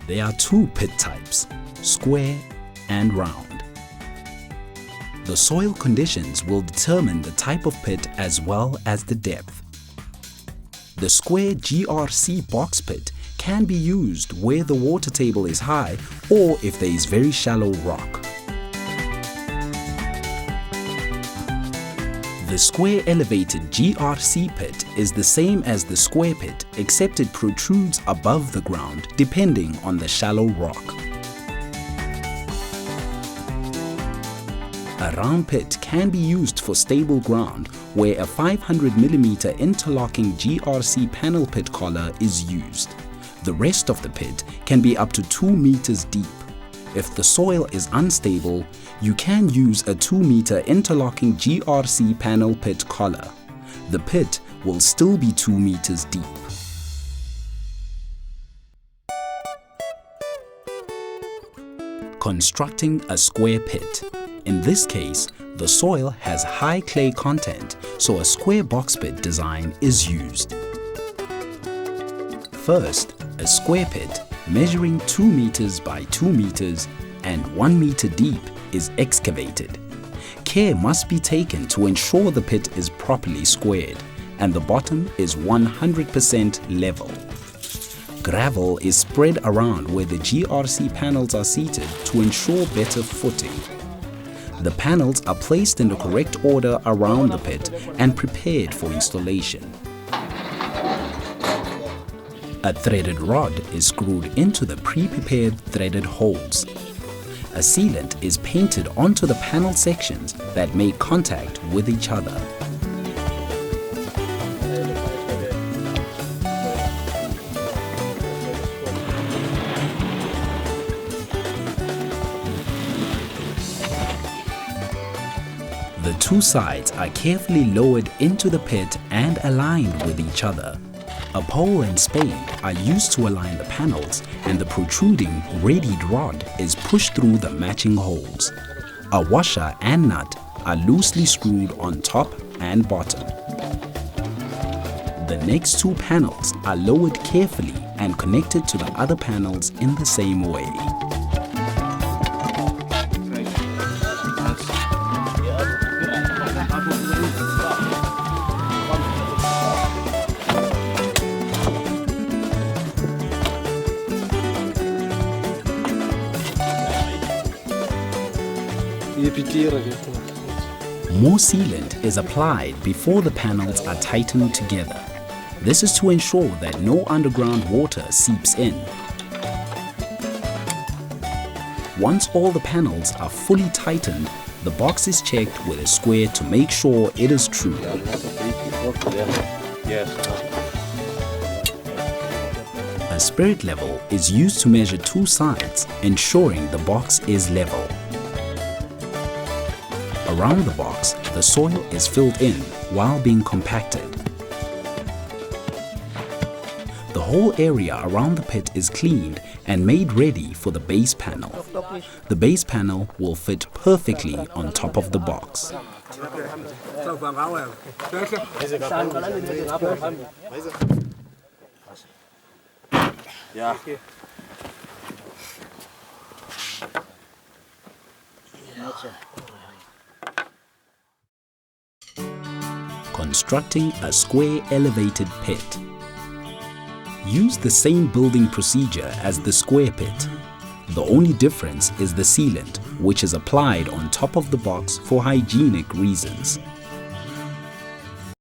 There are two pit types, square and round. The soil conditions will determine the type of pit as well as the depth. The square GRC box pit can be used where the water table is high or if there is very shallow rock. The square elevated GRC pit is the same as the square pit except it protrudes above the ground depending on the shallow rock. A round pit can be used for stable ground where a 500mm interlocking GRC panel pit collar is used. The rest of the pit can be up to 2 meters deep. If the soil is unstable, you can use a 2-meter interlocking GRC panel pit collar. The pit will still be 2 meters deep. Constructing a square pit. In this case, the soil has high clay content, so a square box pit design is used. First, a square pit measuring 2 meters by 2 meters and 1 meter deep is excavated. Care must be taken to ensure the pit is properly squared and the bottom is 100% level. Gravel is spread around where the GRC panels are seated to ensure better footing. The panels are placed in the correct order around the pit and prepared for installation. A threaded rod is screwed into the pre-prepared threaded holes. A sealant is painted onto the panel sections that make contact with each other. The two sides are carefully lowered into the pit and aligned with each other. A pole and spade are used to align the panels and the protruding readied rod is pushed through the matching holes. A washer and nut are loosely screwed on top and bottom. The next two panels are lowered carefully and connected to the other panels in the same way. More sealant is applied before the panels are tightened together. This is to ensure that no underground water seeps in. Once all the panels are fully tightened, the box is checked with a square to make sure it is true. A spirit level is used to measure two sides, ensuring the box is level. Around the box, the soil is filled in while being compacted. The whole area around the pit is cleaned and made ready for the base panel. The base panel will fit perfectly on top of the box. Constructing a square elevated pit. Use the same building procedure as the square pit. The only difference is the sealant, which is applied on top of the box for hygienic reasons.